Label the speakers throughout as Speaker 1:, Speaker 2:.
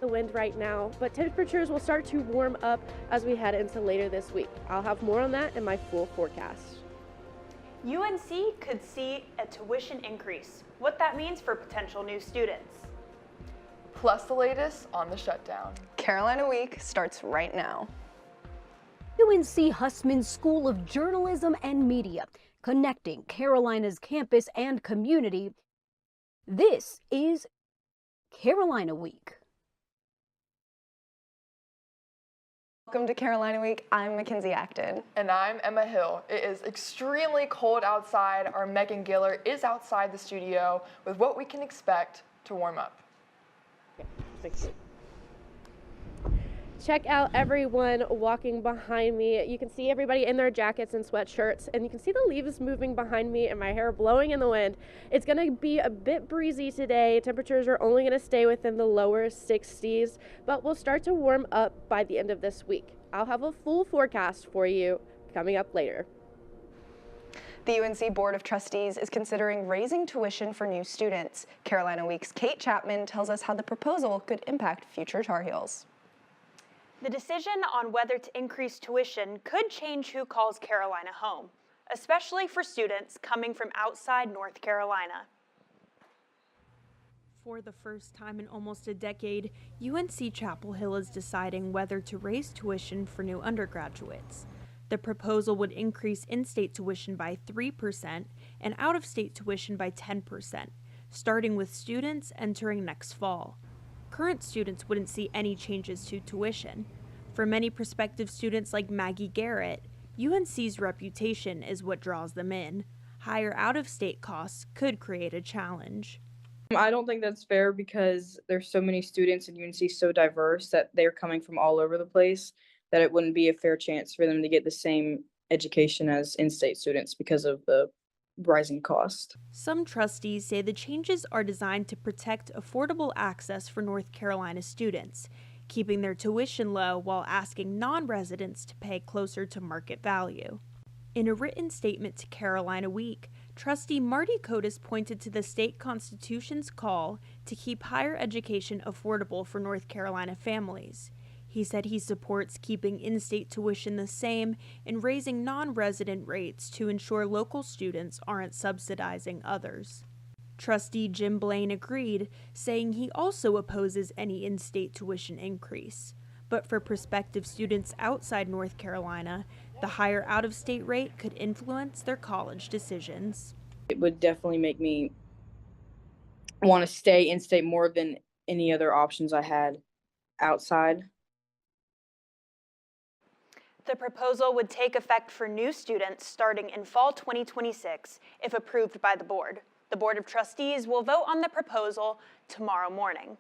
Speaker 1: the wind right now, but temperatures will start to warm up as we head into later this week. I'll have more on that in my full forecast.
Speaker 2: UNC could see a tuition increase. What that means for potential new students.
Speaker 3: Plus the latest on the shutdown.
Speaker 4: Carolina Week starts right now.
Speaker 5: UNC Hussman School of Journalism and Media, connecting Carolina's campus and community. This is Carolina Week.
Speaker 4: Welcome to Carolina Week. I'm Mackenzie Acton.
Speaker 3: And I'm Emma Hill. It is extremely cold outside. Our Megan Giller is outside the studio with what we can expect to warm up.
Speaker 1: Check out everyone walking behind me. You can see everybody in their jackets and sweatshirts, and you can see the leaves moving behind me and my hair blowing in the wind. It's going to be a bit breezy today. Temperatures are only going to stay within the lower 60s, but we'll start to warm up by the end of this week. I'll have a full forecast for you coming up later.
Speaker 4: The UNC Board of Trustees is considering raising tuition for new students. Carolina Week's Kate Chapman tells us how the proposal could impact future Tar Heels.
Speaker 2: The decision on whether to increase tuition could change who calls Carolina home, especially for students coming from outside North Carolina.
Speaker 6: For the first time in almost a decade, UNC Chapel Hill is deciding whether to raise tuition for new undergraduates. The proposal would increase in-state tuition by 3% and out-of-state tuition by 10%, starting with students entering next fall. Current students wouldn't see any changes to tuition. For many prospective students like Maggie Garrett, UNC's reputation is what draws them in. Higher out-of-state costs could create a challenge.
Speaker 7: I don't think that's fair because there's so many students and UNC is so diverse that they're coming from all over the place that it wouldn't be a fair chance for them to get the same education as in-state students because of the rising cost.
Speaker 6: Some trustees say the changes are designed to protect affordable access for North Carolina students, keeping their tuition low while asking non-residents to pay closer to market value. In a written statement to Carolina Week, Trustee Marty Kotis pointed to the state constitution's call to keep higher education affordable for North Carolina families. He said he supports keeping in-state tuition the same and raising non-resident rates to ensure local students aren't subsidizing others. Trustee Jim Blaine agreed, saying he also opposes any in-state tuition increase. But for prospective students outside North Carolina, the higher out-of-state rate could influence their college decisions.
Speaker 7: It would definitely make me want to stay in-state more than any other options I had outside.
Speaker 2: The proposal would take effect for new students starting in fall 2026 if approved by the board. The Board of Trustees will vote on the proposal tomorrow morning.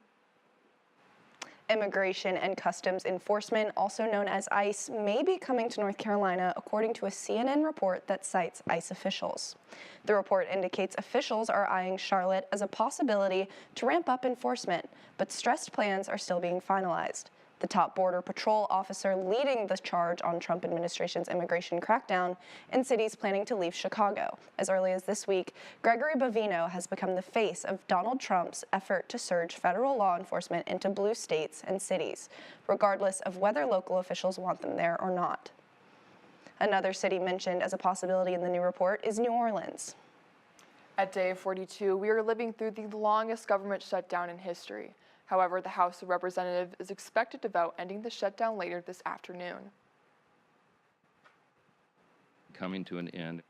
Speaker 4: Immigration and Customs Enforcement, also known as ICE, may be coming to North Carolina, according to a CNN report that cites ICE officials. The report indicates officials are eyeing Charlotte as a possibility to ramp up enforcement, but stressed plans are still being finalized. The top Border Patrol officer leading the charge on Trump administration's immigration crackdown in cities planning to leave Chicago. As early as this week, Gregory Bavino has become the face of Donald Trump's effort to surge federal law enforcement into blue states and cities, regardless of whether local officials want them there or not. Another city mentioned as a possibility in the new report is New Orleans.
Speaker 3: At day 42, we are living through the longest government shutdown in history. However, the House of Representatives is expected to vote ending the shutdown later this afternoon.
Speaker 8: Coming to an end.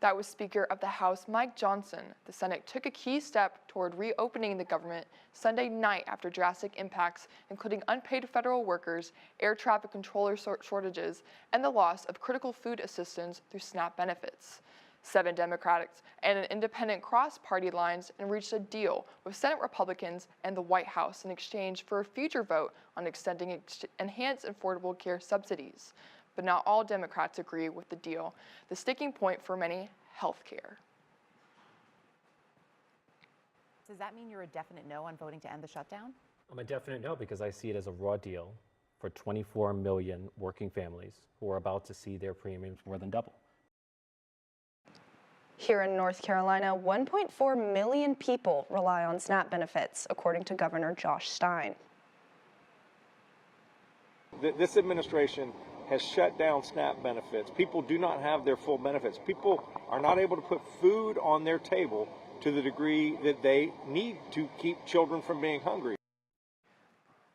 Speaker 3: That was Speaker of the House Mike Johnson. The Senate took a key step toward reopening the government Sunday night after drastic impacts, including unpaid federal workers, air traffic controller shortages, and the loss of critical food assistance through SNAP benefits. 7 Democrats and an independent crossed party lines and reached a deal with Senate Republicans and the White House in exchange for a future vote on extending enhanced affordable care subsidies. But not all Democrats agree with the deal, the sticking point for many, health care.
Speaker 9: Does that mean you're a definite no on voting to end the shutdown?
Speaker 10: I'm a definite no because I see it as a raw deal for 24 million working families who are about to see their premiums more than double.
Speaker 4: Here in North Carolina, 1.4 million people rely on SNAP benefits, according to Governor Josh Stein.
Speaker 11: This administration has shut down SNAP benefits. People do not have their full benefits. People are not able to put food on their table to the degree that they need to keep children from being hungry.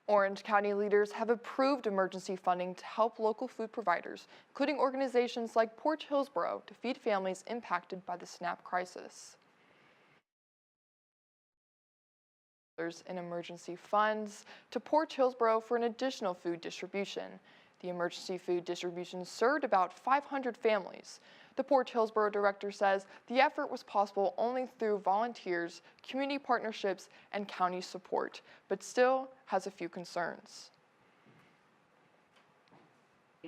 Speaker 3: Orange County leaders have approved emergency funding to help local food providers, including organizations like Port Hillsboro, to feed families impacted by the SNAP crisis. In emergency funds to Port Hillsboro for an additional food distribution. The emergency food distribution served about 500 families. The Port Hillsboro director says the effort was possible only through volunteers, community partnerships, and county support, but still has a few concerns.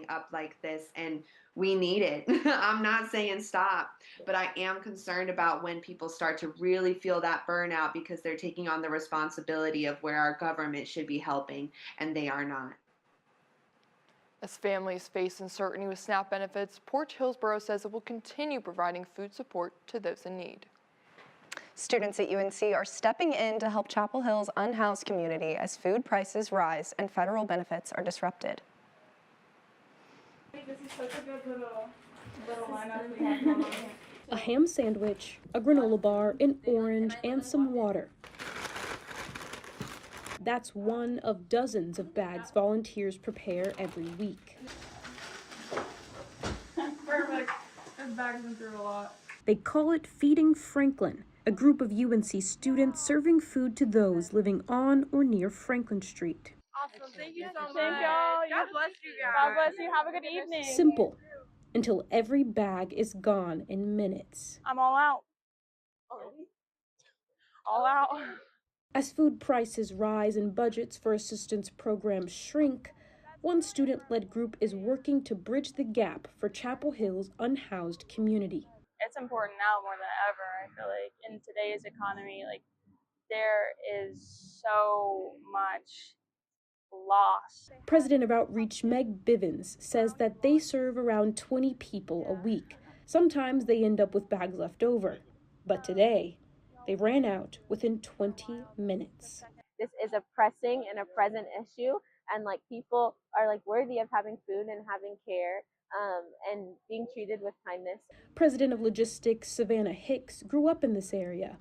Speaker 12: Up like this, and we need it. I'm not saying stop, but I am concerned about when people start to really feel that burnout because they're taking on the responsibility of where our government should be helping, and they are not.
Speaker 3: As families face uncertainty with SNAP benefits, Port Hillsboro says it will continue providing food support to those in need.
Speaker 4: Students at UNC are stepping in to help Chapel Hill's unhoused community as food prices rise and federal benefits are disrupted.
Speaker 13: This is such a good little lineup we have going on here.
Speaker 14: A ham sandwich, a granola bar, an orange, and some water. That's one of dozens of bags volunteers prepare every week.
Speaker 13: Perfect. This bag's been through a lot.
Speaker 14: They call it Feeding Franklin, a group of UNC students serving food to those living on or near Franklin Street.
Speaker 13: Awesome. Thank you so much. Thank y'all. God bless you guys. God bless you. Have a good evening.
Speaker 14: Simple, until every bag is gone in minutes.
Speaker 13: I'm all out. All out.
Speaker 14: As food prices rise and budgets for assistance programs shrink, one student-led group is working to bridge the gap for Chapel Hill's unhoused community.
Speaker 13: It's important now more than ever. I feel like in today's economy, like there is so much loss.
Speaker 14: President of Outreach Meg Bivens says that they serve around 20 people a week. Sometimes they end up with bags left over, but today they ran out within 20 minutes.
Speaker 1: This is a pressing and a present issue, and like people are like worthy of having food and having care and being treated with kindness.
Speaker 14: President of Logistics Savannah Hicks grew up in this area,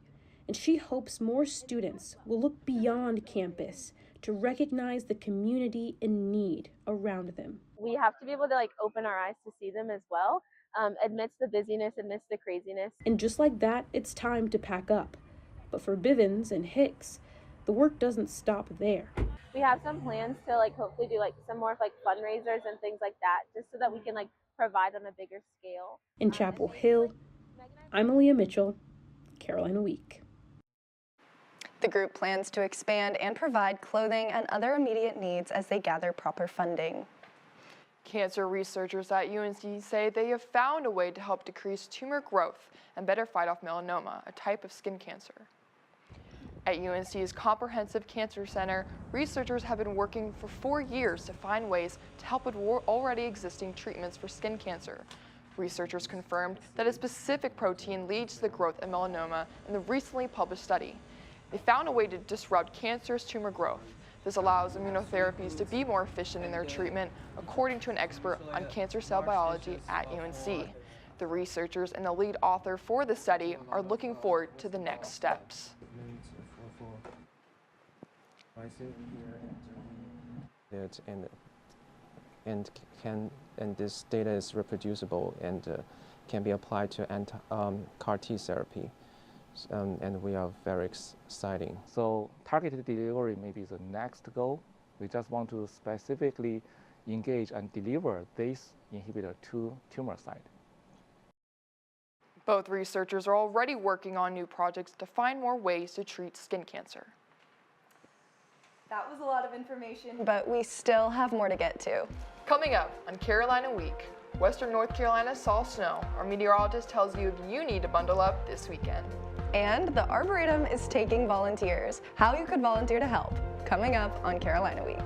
Speaker 14: and she hopes more students will look beyond campus to recognize the community in need around them.
Speaker 1: We have to be able to like open our eyes to see them as well, amidst the busyness, amidst the craziness.
Speaker 14: And just like that, it's time to pack up. But for Bivens and Hicks, the work doesn't stop there.
Speaker 1: We have some plans to like hopefully do like some more like fundraisers and things like that, just so that we can like provide on a bigger scale.
Speaker 14: In Chapel Hill, I'm Aaliyah Mitchell, Carolina Week.
Speaker 4: The group plans to expand and provide clothing and other immediate needs as they gather proper funding.
Speaker 3: Cancer researchers at UNC say they have found a way to help decrease tumor growth and better fight off melanoma, a type of skin cancer. At UNC's Comprehensive Cancer Center, researchers have been working for 4 years to find ways to help with already existing treatments for skin cancer. Researchers confirmed that a specific protein leads to the growth of melanoma in the recently published study. They found a way to disrupt cancer's tumor growth. This allows immunotherapies to be more efficient in their treatment, according to an expert on cancer cell biology at UNC. The researchers and the lead author for the study are looking forward to the next steps.
Speaker 15: And this data is reproducible and can be applied to CAR T therapy. And we are very exciting.
Speaker 16: So targeted delivery may be the next goal. We just want to specifically engage and deliver this inhibitor to tumor site.
Speaker 3: Both researchers are already working on new projects to find more ways to treat skin cancer.
Speaker 4: That was a lot of information, but we still have more to get to.
Speaker 3: Coming up on Carolina Week, Western North Carolina saw snow. Our meteorologist tells you if you need to bundle up this weekend.
Speaker 4: And the Arboretum is taking volunteers. How you could volunteer to help. Coming up on Carolina Week.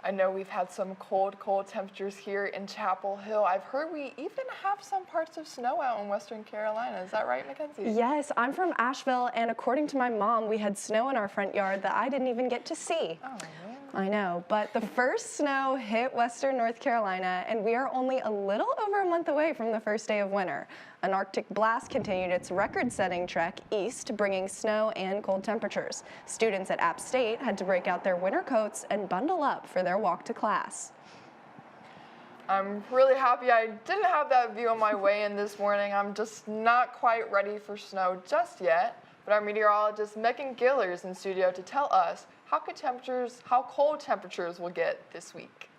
Speaker 3: I know we've had some cold temperatures here in Chapel Hill. I've heard we even have some parts of snow out in Western Carolina. Is that right, Mackenzie?
Speaker 4: Yes, I'm from Asheville, and according to my mom, we had snow in our front yard that I didn't even get to see.
Speaker 3: Oh, man.
Speaker 4: I know, but the first snow hit Western North Carolina, and we are only a little over a month away from the first day of winter. An Arctic blast continued its record-setting trek east, bringing snow and cold temperatures. Students at App State had to break out their winter coats and bundle up for their walk to class.
Speaker 3: I'm really happy I didn't have that view on my way in this morning. I'm just not quite ready for snow just yet, but our meteorologist Megan Giller is in studio to tell us how cold temperatures will get this week.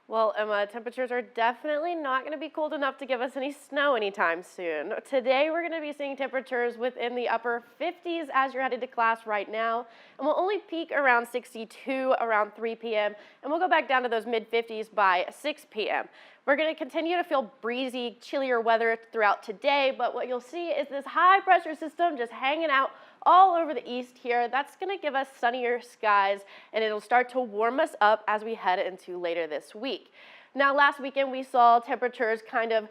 Speaker 1: Well, Emma, temperatures are definitely not going to be cold enough to give us any snow anytime soon. Today, we're going to be seeing temperatures within the upper 50s as you're headed to class right now, and we'll only peak around 62 around 3 p.m., and we'll go back down to those mid-50s by 6 p.m. We're going to continue to feel breezy, chillier weather throughout today, but what you'll see is this high-pressure system just hanging out all over the east here. That's going to give us sunnier skies, and it'll start to warm us up as we head into later this week. Now, last weekend we saw temperatures kind of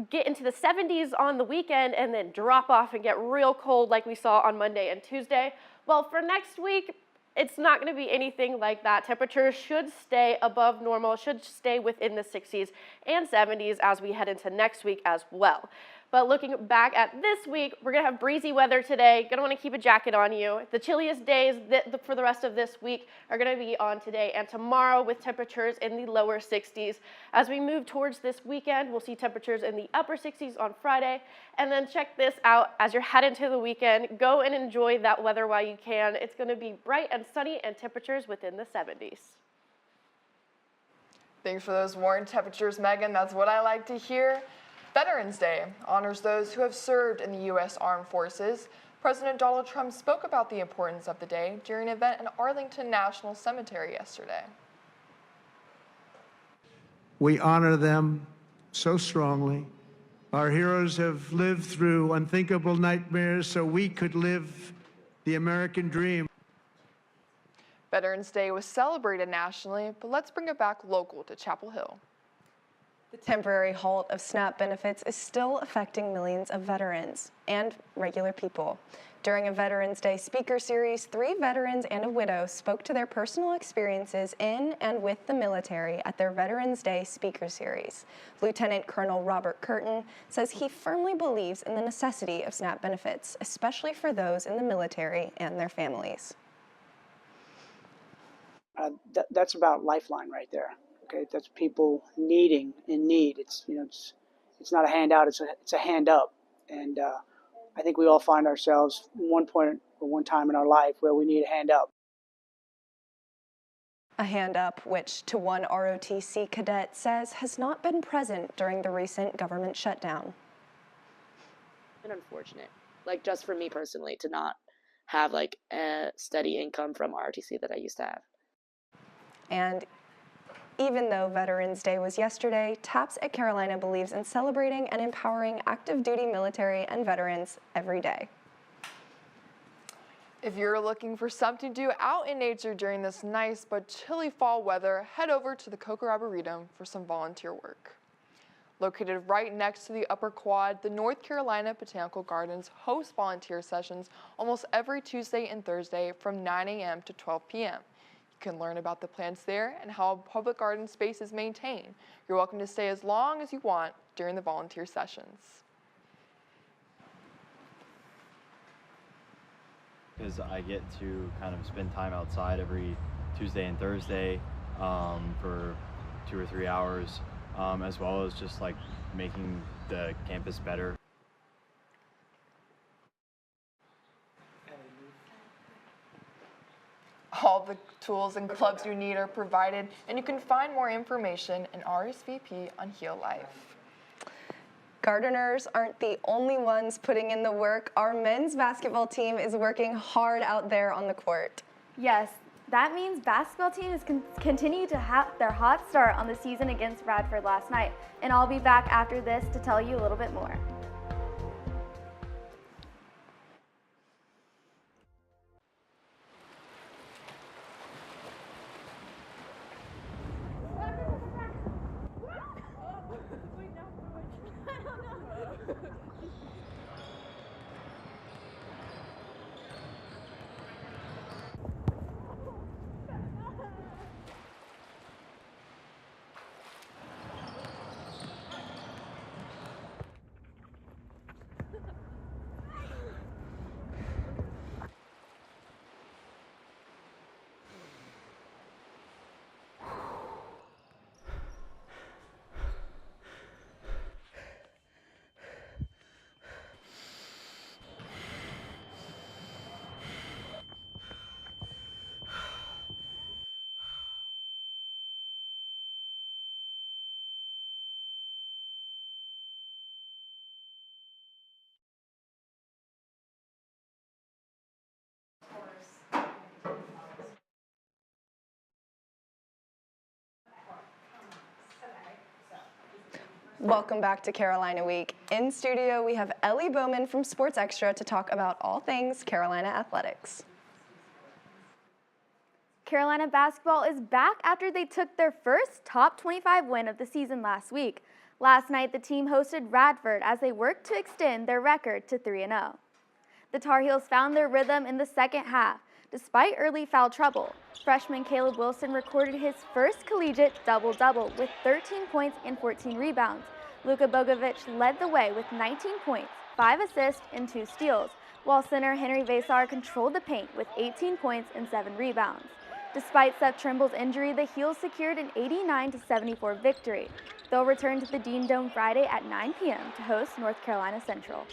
Speaker 1: get into the 70s on the weekend and then drop off and get real cold like we saw on Monday and Tuesday. Well, for next week, it's not going to be anything like that. Temperatures should stay above normal, should stay within the 60s and 70s as we head into next week as well. But looking back at this week, we're going to have breezy weather today. Going to want to keep a jacket on you. The chilliest days for the rest of this week are going to be on today and tomorrow with temperatures in the lower 60s. As we move towards this weekend, we'll see temperatures in the upper 60s on Friday. And then check this out as you're heading to the weekend. Go and enjoy that weather while you can. It's going to be bright and sunny and temperatures within the 70s.
Speaker 3: Thanks for those warm temperatures, Megan. That's what I like to hear. Veterans Day honors those who have served in the U.S. Armed Forces. President Donald Trump spoke about the importance of the day during an event in Arlington National Cemetery yesterday.
Speaker 17: We honor them so strongly. Our heroes have lived through unthinkable nightmares so we could live the American dream.
Speaker 3: Veterans Day was celebrated nationally, but let's bring it back local to Chapel Hill.
Speaker 4: The temporary halt of SNAP benefits is still affecting millions of veterans and regular people. During a Veterans Day speaker series, 3 veterans and a widow spoke to their personal experiences in and with the military at their Veterans Day speaker series. Lieutenant Colonel Robert Curtin says he firmly believes in the necessity of SNAP benefits, especially for those in the military and their families.
Speaker 18: That's about lifeline right there. Okay, that's people in need. It's not a handout. It's a hand up, and I think we all find ourselves one point or one time in our life where we need a hand up.
Speaker 4: A hand up, which to one ROTC cadet says has not been present during the recent government shutdown.
Speaker 19: It's unfortunate, like just for me personally, to not have like a steady income from ROTC that I used to have.
Speaker 4: And even though Veterans Day was yesterday, TAPS at Carolina believes in celebrating and empowering active duty military and veterans every day.
Speaker 3: If you're looking for something to do out in nature during this nice but chilly fall weather, head over to the Coker Arboretum for some volunteer work. Located right next to the Upper Quad, the North Carolina Botanical Gardens hosts volunteer sessions almost every Tuesday and Thursday from 9 a.m. to 12 p.m. You can learn about the plants there and how a public garden space is maintained. You're welcome to stay as long as you want during the volunteer sessions.
Speaker 20: Because I get to kind of spend time outside every Tuesday and Thursday for 2 or 3 hours, as well as just like making the campus better.
Speaker 3: All the tools and clubs you need are provided, and you can find more information and RSVP on Heal Life.
Speaker 4: Gardeners aren't the only ones putting in the work. Our men's basketball team is working hard out there on the court.
Speaker 21: Yes, that means basketball team is continue to have their hot start on the season against Radford last night, and I'll be back after this to tell you a little bit more.
Speaker 4: Welcome back to Carolina Week. In studio, we have Ellie Bowman from Sports Extra to talk about all things Carolina athletics.
Speaker 21: Carolina basketball is back after they took their first top 25 win of the season last week. Last night, the team hosted Radford as they worked to extend their record to 3-0. The Tar Heels found their rhythm in the second half. Despite early foul trouble, freshman Caleb Wilson recorded his first collegiate double-double with 13 points and 14 rebounds. Luka Bogovic led the way with 19 points, 5 assists, and 2 steals, while center Henry Vasar controlled the paint with 18 points and 7 rebounds. Despite Seth Trimble's injury, the Heels secured an 89-74 victory. They'll return to the Dean Dome Friday at 9 p.m. to host North Carolina Central.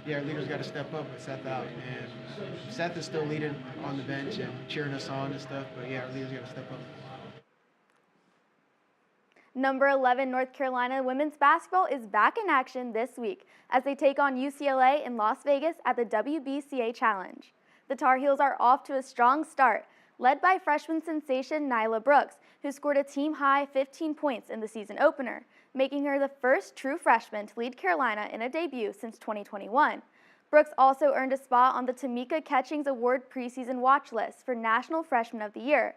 Speaker 5: Yeah, our leaders got to step up with Seth out. And Seth is still leading on the bench and cheering us on and stuff, but yeah, our leaders got to step up.
Speaker 21: Number 11 North Carolina women's basketball is back in action this week as they take on UCLA in Las Vegas at the WBCA Challenge. The Tar Heels are off to a strong start, led by freshman sensation Nyla Brooks, who scored a team-high 15 points in the season opener, making her the first true freshman to lead Carolina in a debut since 2021. Brooks also earned a spot on the Tamika Catchings Award preseason watch list for National Freshman of the Year.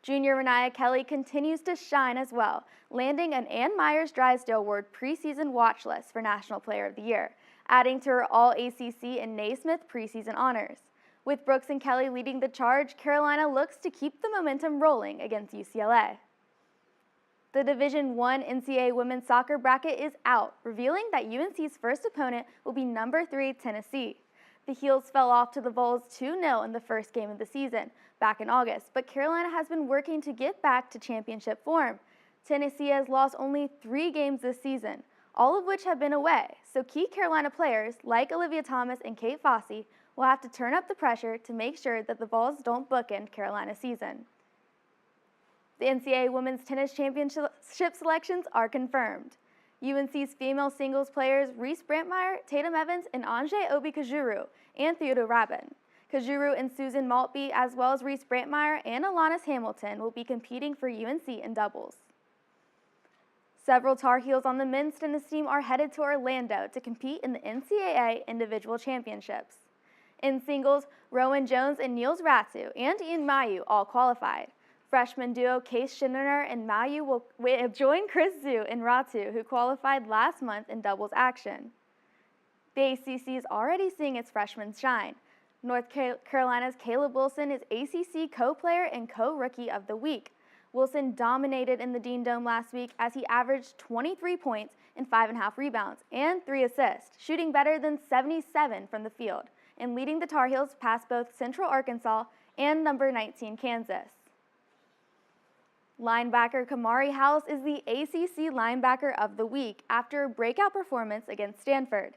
Speaker 21: Junior Renaya Kelly continues to shine as well, landing an Ann Myers Drysdale Award preseason watch list for National Player of the Year, adding to her All-ACC and Naismith preseason honors. With Brooks and Kelly leading the charge, Carolina looks to keep the momentum rolling against UCLA. The Division I NCAA women's soccer bracket is out, revealing that UNC's first opponent will be number 3 Tennessee. The Heels fell off to the Vols 2-0 in the first game of the season, back in August, but Carolina has been working to get back to championship form. Tennessee has lost only 3 games this season, all of which have been away, so key Carolina players like Olivia Thomas and Kate Fossey will have to turn up the pressure to make sure that the Vols don't bookend Carolina's season. The NCAA Women's Tennis Championship selections are confirmed. UNC's female singles players Reese Brantmeyer, Tatum Evans, and Anjay Obi-Kajuru, and Theodore Rabin. Kajuru and Susan Maltby, as well as Reese Brantmeyer and Alanis Hamilton, will be competing for UNC in doubles. Several Tar Heels on the men's tennis team are headed to Orlando to compete in the NCAA individual championships. In singles, Rowan Jones and Niels Ratsu and Ian Mayu all qualified. Freshman duo Case Schinner and Mayu will join Chris Zhu and Ratsu, who qualified last month in doubles action. The ACC is already seeing its freshmen shine. North Carolina's Caleb Wilson is ACC co-player and co-rookie of the week. Wilson dominated in the Dean Dome last week as he averaged 23 points and 5.5 rebounds and 3 assists, shooting better than 77 from the field, and leading the Tar Heels past both Central Arkansas and number 19 Kansas. Linebacker Kamari House is the ACC Linebacker of the Week after a breakout performance against Stanford.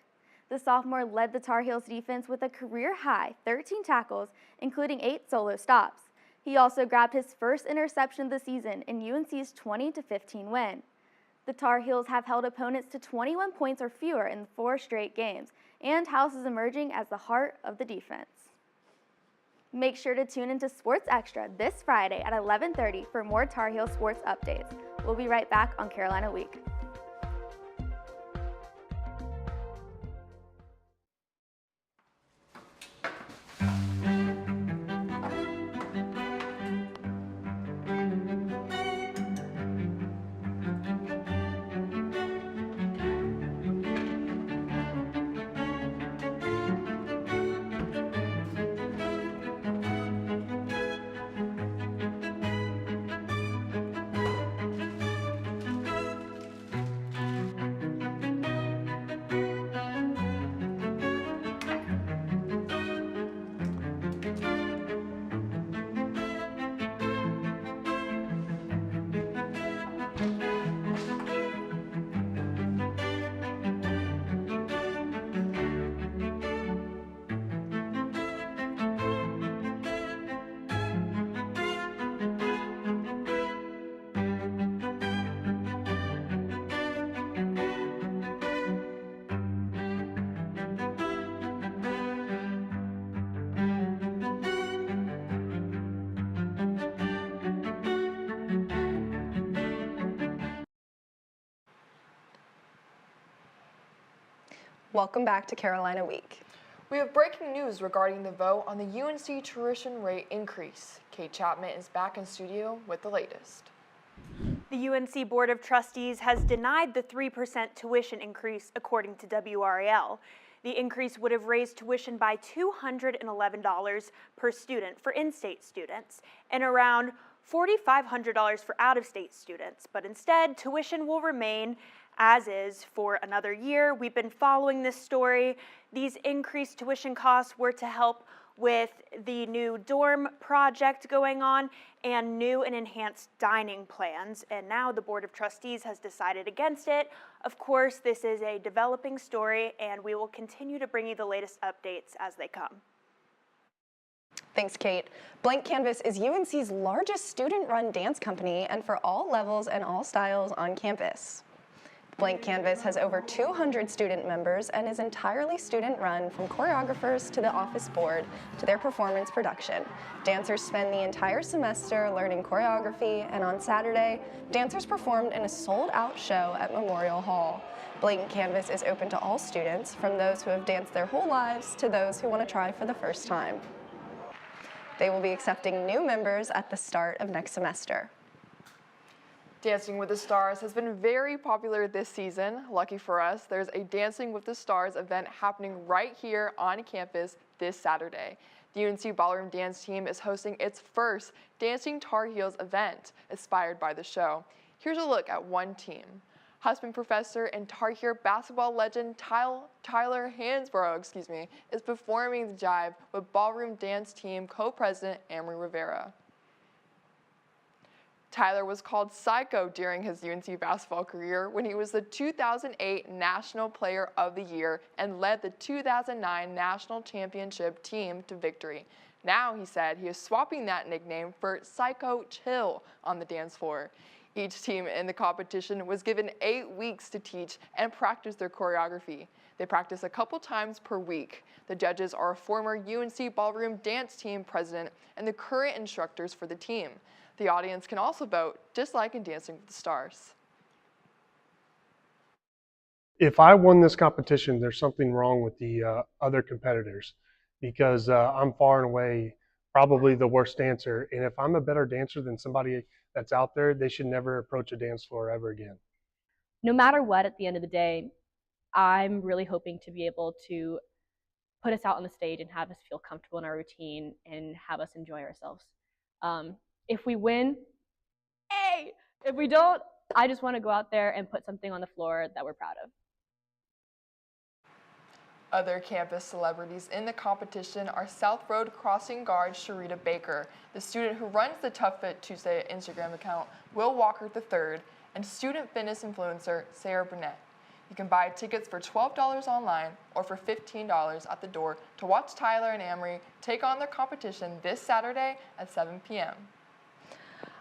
Speaker 21: The sophomore led the Tar Heels defense with a career-high 13 tackles, including 8 solo stops. He also grabbed his first interception of the season in UNC's 20-15 win. The Tar Heels have held opponents to 21 points or fewer in 4 straight games, and House is emerging as the heart of the defense. Make sure to tune into Sports Extra this Friday at 11:30 for more Tar Heel sports updates. We'll be right back on Carolina Week.
Speaker 4: Welcome back to Carolina Week.
Speaker 3: We have breaking news regarding the vote on the UNC tuition rate increase. Kate Chapman is back in studio with the latest.
Speaker 2: The UNC Board of Trustees has denied the 3% tuition increase, according to WRAL. The increase would have raised tuition by $211 per student for in-state students and around $4,500 for out-of-state students, but instead, tuition will remain as is for another year. We've been following this story. These increased tuition costs were to help with the new dorm project going on and new and enhanced dining plans, and now the Board of Trustees has decided against it. Of course, this is a developing story, and we will continue to bring you the latest updates as they come.
Speaker 4: Thanks, Kate. Blank Canvas is UNC's largest student-run dance company and for all levels and all styles on campus. Blank Canvas has over 200 student members and is entirely student-run, from choreographers to the office board to their performance production. Dancers spend the entire semester learning choreography, and on Saturday, dancers performed in a sold-out show at Memorial Hall. Blank Canvas is open to all students, from those who have danced their whole lives to those who want to try for the first time. They will be accepting new members at the start of next semester.
Speaker 3: Dancing with the Stars has been very popular this season. Lucky for us, there's a Dancing with the Stars event happening right here on campus this Saturday. The UNC Ballroom Dance Team is hosting its first Dancing Tar Heels event, inspired by the show. Here's a look at one team. Husband professor and Tar Heel basketball legend Tyler Hansborough, is performing the jive with Ballroom Dance Team co-president Amory Rivera. Tyler was called Psycho during his UNC basketball career when he was the 2008 National Player of the Year and led the 2009 National Championship team to victory. Now, he said, he is swapping that nickname for Psycho Chill on the dance floor. Each team in the competition was given 8 weeks to teach and practice their choreography. They practice a couple times per week. The judges are a former UNC Ballroom Dance Team president and the current instructors for the team. The audience can also vote, just like in Dancing with the Stars.
Speaker 6: If I won this competition, there's something wrong with the other competitors, because I'm far and away probably the worst dancer. And if I'm a better dancer than somebody that's out there, they should never approach a dance floor ever again.
Speaker 22: No matter what, at the end of the day, I'm really hoping to be able to put us out on the stage and have us feel comfortable in our routine and have us enjoy ourselves. If we win, hey! If we don't, I just want to go out there and put something on the floor that we're proud of.
Speaker 3: Other campus celebrities in the competition are South Road Crossing guard Sharita Baker, the student who runs the Tough Fit Tuesday Instagram account, Will Walker III, and student fitness influencer Sarah Burnett. You can buy tickets for $12 online or for $15 at the door to watch Tyler and Amory take on their competition this Saturday at 7 p.m.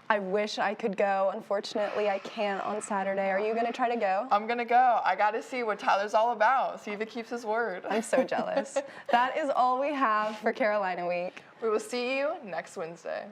Speaker 4: I wish I could go. Unfortunately, I can't on Saturday. Are you going to try to go?
Speaker 3: I'm going to go. I got to see what Tyler's all about, see if he keeps his word.
Speaker 4: I'm so jealous. That is all we have for Carolina Week.
Speaker 3: We will see you next Wednesday.